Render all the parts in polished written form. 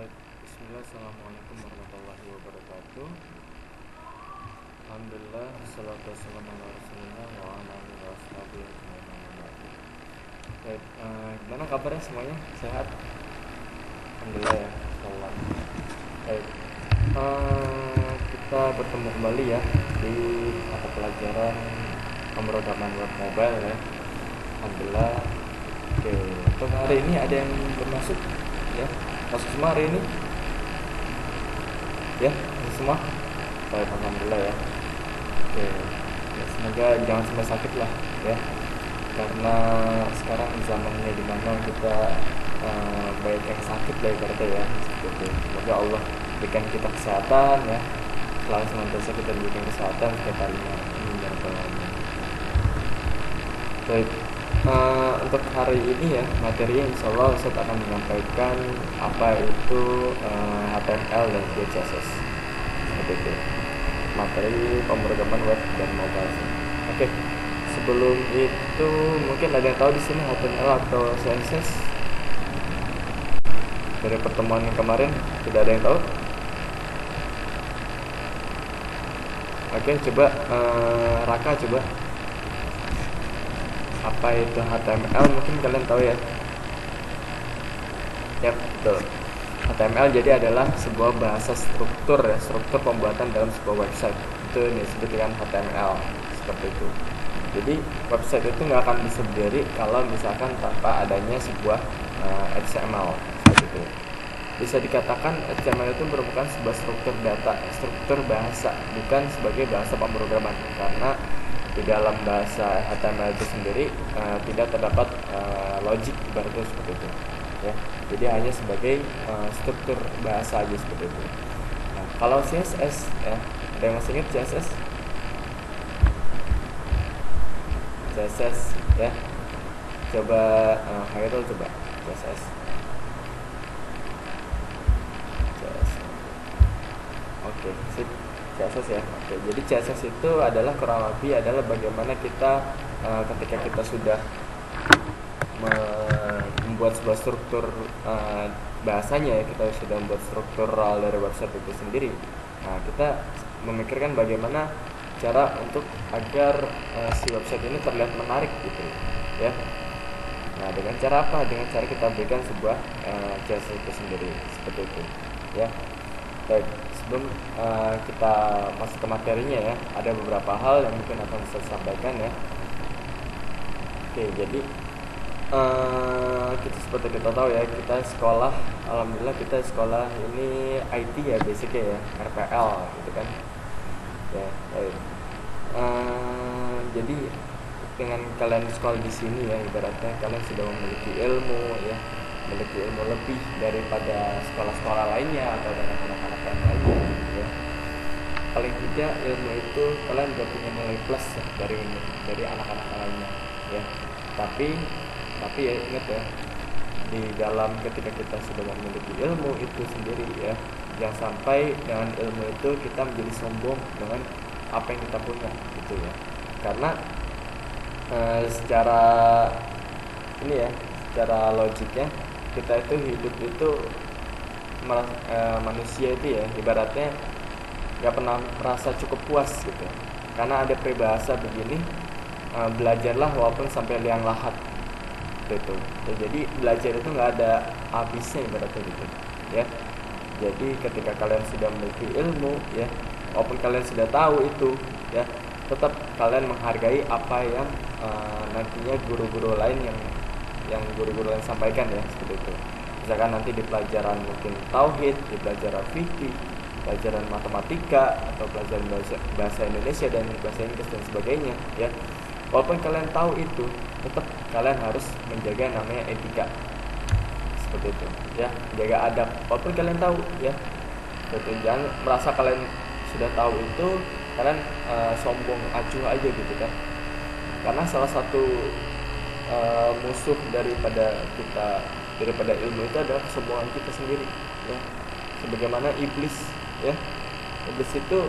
Baik, bismillah, assalamualaikum warahmatullahi wabarakatuh. Alhamdulillah, wassalatu wassalamu ala rasulillah wa ala alihi wa ashabihi ajma'in, amma ba'du. Baik, gimana kabarnya semuanya? Sehat? Alhamdulillah ya, insyaallah. Baik, kita bertemu kembali ya di mata pelajaran pemrograman web mobile ya. Alhamdulillah. Oke, untuk hari ini ada yang bermasuk ya? Masuk semua hari ini? Ya, masuk semua? Baik, alhamdulillah ya. Oke, ya, semoga jangan sampai sakit lah ya, karena sekarang zamannya dimana kita banyak yang sakit lah ibaratnya ya, seperti itu. Semoga Allah berikan kita kesehatan ya, selalu senantiasa kita diberikan kesehatan setiap harinya. Amin ya rabbal alamin. Baik, untuk hari ini ya materinya insya Allah Ustaz akan menyampaikan apa itu HTML dan CSS seperti itu, materi pemrograman web dan mobile. Oke, sebelum itu mungkin ada yang tahu di sini HTML atau CSS dari pertemuan yang kemarin? Tidak ada yang tahu? Oke, coba Raka coba, apa itu HTML? Mungkin kalian tahu ya. Ya, betul. HTML jadi adalah sebuah bahasa struktur ya, struktur pembuatan dalam sebuah website. Itu disebut dengan HTML, seperti itu. Jadi website itu nggak akan bisa berdiri kalau misalkan tanpa adanya sebuah HTML, seperti itu. Bisa dikatakan HTML itu merupakan sebuah struktur data, struktur bahasa, bukan sebagai bahasa pemrograman, karena di dalam bahasa HTML itu sendiri tidak terdapat logik ibaratnya seperti itu ya, jadi hanya sebagai struktur bahasa aja seperti itu. Nah, kalau CSS ya, ada yang masih ingat CSS? CSS ya, coba Hairul coba CSS. Oke, sip. CSS ya. Oke, jadi CSS itu adalah kurang lebih adalah bagaimana kita ketika kita sudah membuat sebuah struktur bahasanya ya, kita sudah membuat struktural dari website itu sendiri. Nah, kita memikirkan bagaimana cara untuk agar si website ini terlihat menarik gitu ya. Nah, dengan cara apa? Dengan cara kita berikan sebuah CSS itu sendiri seperti itu ya. Baik, sebelum kita masuk ke materinya ya, ada beberapa hal yang mungkin akan saya sampaikan ya. Oke, jadi kita seperti kita tahu ya, kita sekolah, alhamdulillah kita sekolah ini IT ya, basicnya ya, RPL gitu kan ya. Baik, jadi dengan kalian sekolah di sini ya, ibaratnya kalian sudah memiliki ilmu ya, memiliki ilmu lebih daripada sekolah-sekolah lainnya atau dengan anak-anak yang lainnya ya. Paling tidak ilmu itu kalian udah punya nilai plus ya, dari anak-anak lainnya ya. Tapi ya ingat ya, di dalam ketika kita sudah memiliki ilmu itu sendiri ya, jangan sampai dengan ilmu itu kita menjadi sombong dengan apa yang kita punya gitu ya. Karena secara ini ya, secara logiknya kita itu hidup itu manusia itu ya, ibaratnya nggak pernah merasa cukup puas gitu, karena ada peribahasa begini, belajarlah walaupun sampai liang lahat gitu ya. Jadi belajar itu nggak ada habisnya ibaratnya gitu ya. Jadi ketika kalian sudah memiliki ilmu ya, walaupun kalian sudah tahu itu ya, tetap kalian menghargai apa yang nantinya guru-guru lain yang guru-guru lain sampaikan ya, seperti itu. Misalkan nanti di pelajaran mungkin tauhid, di pelajaran fikih, pelajaran matematika, atau pelajaran bahasa Indonesia dan bahasa Inggris dan sebagainya ya, walaupun kalian tahu itu, tetap kalian harus menjaga namanya etika, seperti itu ya, menjaga adab walaupun kalian tahu ya. Betul, jangan merasa kalian sudah tahu itu kalian sombong acuh aja gitu kan, karena salah satu musuh daripada ilmu itu adalah kesombongan kita sendiri ya. Sebagaimana iblis ya, iblis itu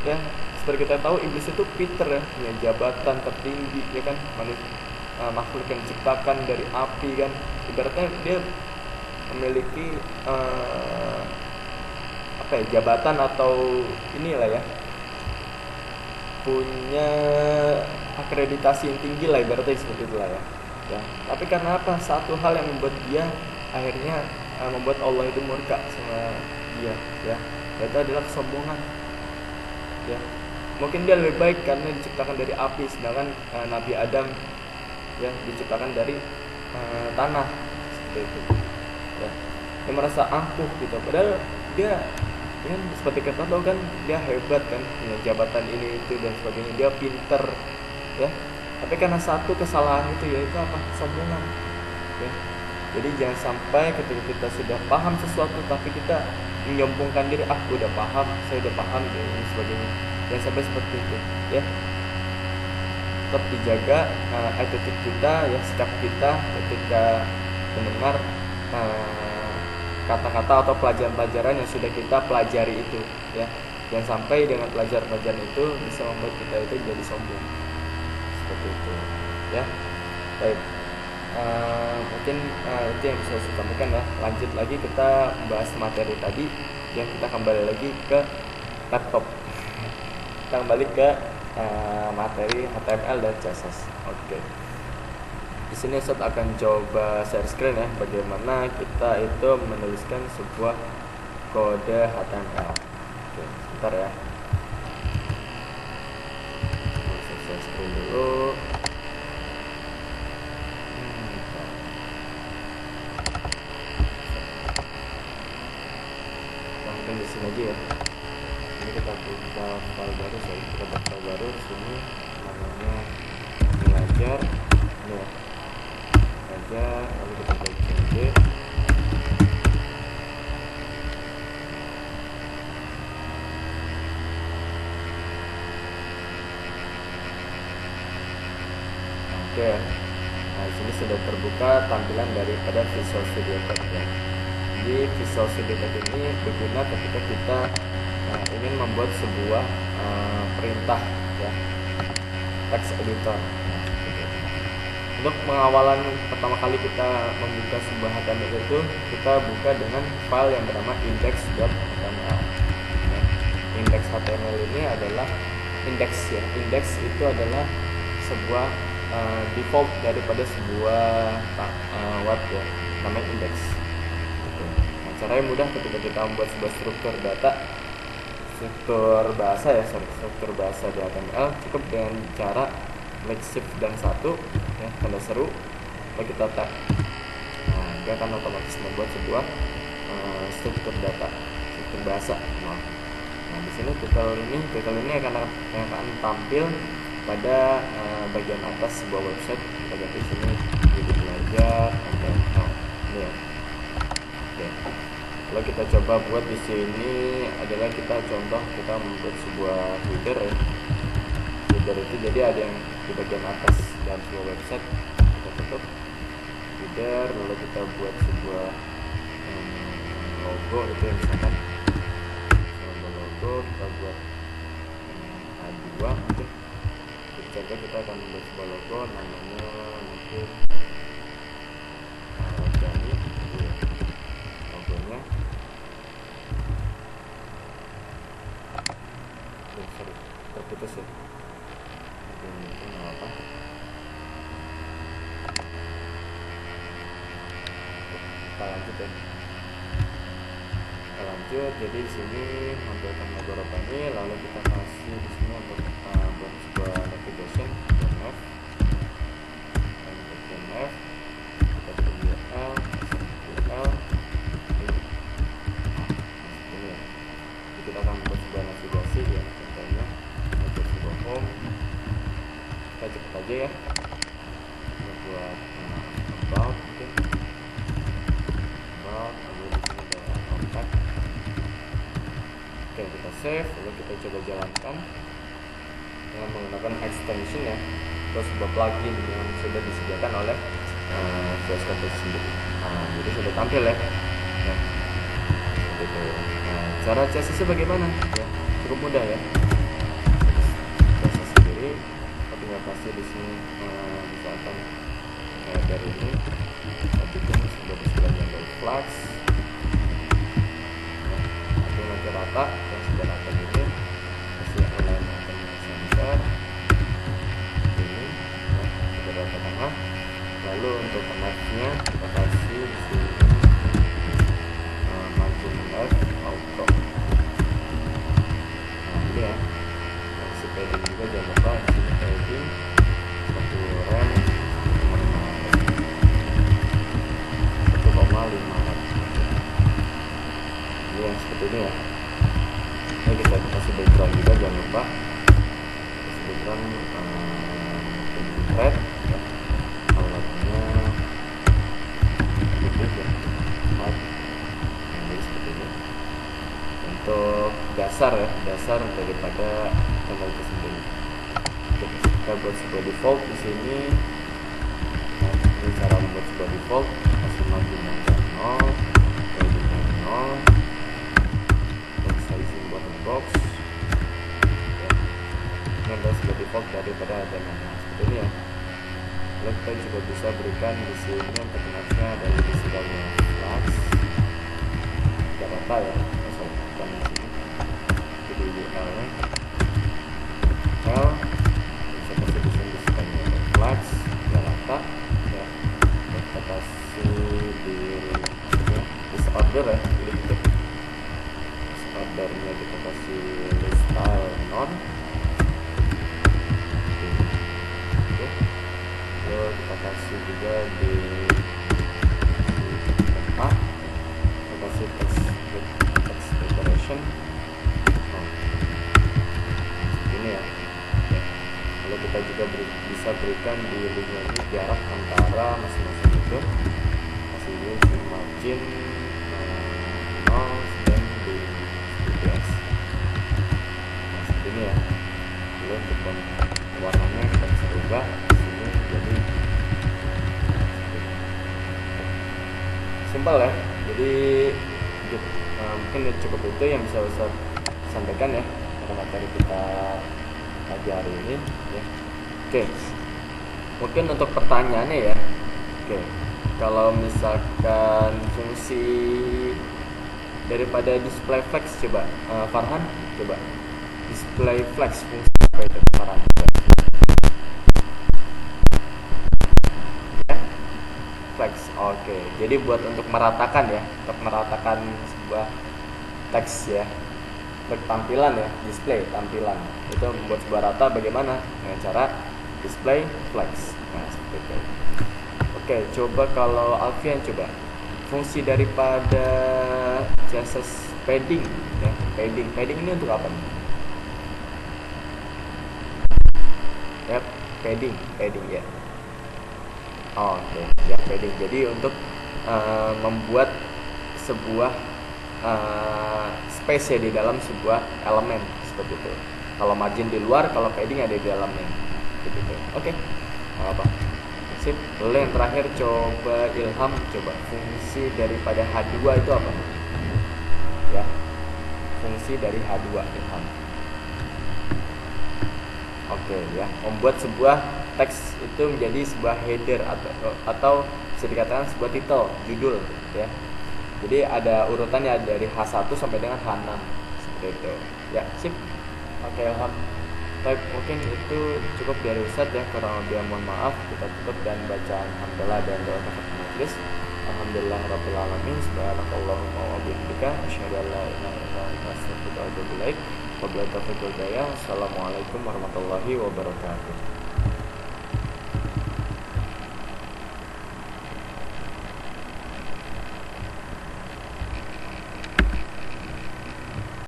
ya, seperti kita tahu iblis itu Peter ya, punya jabatan tertinggi ya kan, makhluk yang diciptakan dari api kan, ibaratnya dia memiliki apa ya, jabatan atau inilah ya, punya akreditasi yang tinggi lah, ibaratnya seperti itulah ya. Ya, tapi karena apa? Satu hal yang membuat dia akhirnya membuat Allah itu murka sama dia, ya, itu adalah kesombongan. Ya, mungkin dia lebih baik karena diciptakan dari api, sedangkan Nabi Adam ya diciptakan dari tanah, seperti itu. Ya, dia merasa angkuh gitu, padahal dia ya seperti kita tahu kan, dia hebat kan, punya jabatan ini itu dan sebagainya, dia pinter ya. Tapi karena satu kesalahan itu, yaitu apa? Kesombongan. Ya. Jadi jangan sampai ketika kita sudah paham sesuatu tapi kita menyombongkan diri, aku udah paham, saya udah paham dan sebagainya. Jangan sampai seperti itu, ya. Tetap dijaga attitude kita, ya, sikap kita ketika mendengar kata-kata atau pelajaran-pelajaran yang sudah kita pelajari itu, ya. Jangan sampai dengan pelajaran-pelajaran itu bisa membuat kita itu jadi sombong. Seperti itu, ya. Baik, mungkin itu yang bisa saya sampaikan ya. Lanjut lagi kita bahas materi tadi, yang kita kembali lagi ke laptop. Kita kembali ke materi HTML dan CSS. Oke. Di sini saya akan coba share screen ya, bagaimana kita itu menuliskan sebuah kode HTML. Oke, sebentar ya. Share screen dulu. Mungkin di sini aja ya. Ini kita buka file baru, kita buka file baru di sini, namanya belajar. Ini ya, belajar. Lalu kita klik change. Oke, nah di sini sudah terbuka tampilan daripada Visual Studio Code ya. Jadi Visual Studio Code ini berguna ketika kita ingin membuat sebuah perintah ya, text editor. Untuk pengawalan pertama kali kita membuka sebuah HTML itu, kita buka dengan file yang bernama index.html. Index HTML ini adalah index ya. Index itu adalah sebuah default daripada sebuah web ya, namanya index. Nah, caranya mudah ketika kita membuat sebuah struktur struktur bahasa di HTML, cukup dengan cara klik shift dan 1 ya, tanda seru, lalu kita tag. Nah, dia akan otomatis membuat sebuah struktur bahasa. Nah, di sini tutorial ini akan tampil pada bagian atas sebuah website. Kita ganti sini jadi belajar HTML. Ini ya. Oke. Kalau kita coba buat di sini adalah kita membuat sebuah header ya. Header itu jadi ada yang di bagian atas dalam sebuah website, kita tutup header, lalu kita buat sebuah logo itu yang misalkan logo kita buat A2 mungkin. Jadi kita akan membuat sebuah logo namanya mungkin Organik ya, logonya. Sorry, terputus ya. Ini apa? Kita lanjut ya. Jadi di sini membuatkan logo ini, lalu kita kasih di sini untuk buat sebuah navigation DNF, kita pilih L ini ya. Jadi kita akan membuat sebuah navigasi ya, contohnya membuat sebuah home. Kita cepet aja ya, buat about mungkin about, lalu di sini ada contact. Oke, kita save, lalu kita coba jalankan dengan menggunakan extension ya, atau sebuah plugin yang sudah disediakan oleh VS Code sendiri. Nah, jadi sudah tampil ya. Nah, gitu. Nah, cara CSS bagaimana? Ya, cukup mudah ya. CSS sendiri, kita tinggal kasih di sini misalkan dari ini, kita bikin sebuah display yang dari flag. flex, nanti rata yang sudah rata ini kasih align sensor ini ya, sudah rata tengah. Lalu untuk connect-nya kita kasih di sini margin left auto. Nah ini ya, si padding juga jangan lupa di sini padding 1 rem 1,5 rem. Ini yang seperti ini ya. Ini kita kasih background juga jangan lupa kasih background red ya. Alatnya putih ya. Jadi seperti ini. Untuk dasar ya, dasar daripada channel itu sendiri. Oke, kita buat sebuah default di sini. Nah, ini cara membuat sebuah default. Kasih margin yang 0, padding yang 0, dan sizing bottom box. Ya. Ini adalah sebuah default daripada adanya seperti ini ya. Lalu kita juga bisa berikan di sini untuk connect-nya dari display-nya flash. Tidak rata ya, sorry, bukan di sini. Jadi di L-nya L bisa kasih di sini display-nya flash, tidak rata ya. Kita kasih di ya, disorder ya, disordernya kita kasih list style non. Kita kasih juga di tempat kita kasih text decoration ini ya. Lalu kita juga bisa berikan di linknya ini jarak antara masing-masing itu, kasih di margin 0 dan di dps. Nah seperti ini ya. Lalu untuk warnanya kita bisa ubah jadi simpel ya. Jadi mungkin cukup itu yang bisa Ustaz sampaikan ya pada materi kita pagi hari ini ya. Oke, mungkin untuk pertanyaannya ya. Oke, kalau misalkan fungsi daripada display flex, coba Farhan, coba display flex fungsi apa itu Farhan? Flex. Oke, jadi buat untuk meratakan ya, untuk meratakan sebuah teks ya, bertampilan ya, display tampilan itu membuat sebuah rata bagaimana dengan cara display flex. Nah seperti itu. Oke, coba kalau Alfian coba fungsi daripada CSS padding ya, padding ini untuk apa nih? Ya, padding ya. Oke, ya padding. Jadi untuk membuat sebuah space ya di dalam sebuah elemen seperti itu. Kalau margin di luar, kalau padding ada di dalamnya. Gitu. Oke, apa? Sip. Lalu yang terakhir coba Ilham, coba fungsi daripada H2 itu apa? Ya, fungsi dari H2 Ilham. Oke ya, membuat sebuah teks itu menjadi sebuah header atau bisa dikatakan sebuah title, judul ya. Jadi ada urutannya dari H1 sampai dengan H6 seperti itu. Ya, sip. Oke, Ilham. Baik, mungkin itu cukup dari Ustadz ya. Kurang lebih mohon maaf. Kita tutup dan bacaan hamdalah dan doa kafaratul majelis. Alhamdulillah rabbil alamin. Subhanakallahumma wa bihamdika asyhadu an la ilaha illa anta astaghfiruka wa atubu ilaik. Wabillahi taufiq wal hidayah. Assalamualaikum warahmatullahi wabarakatuh.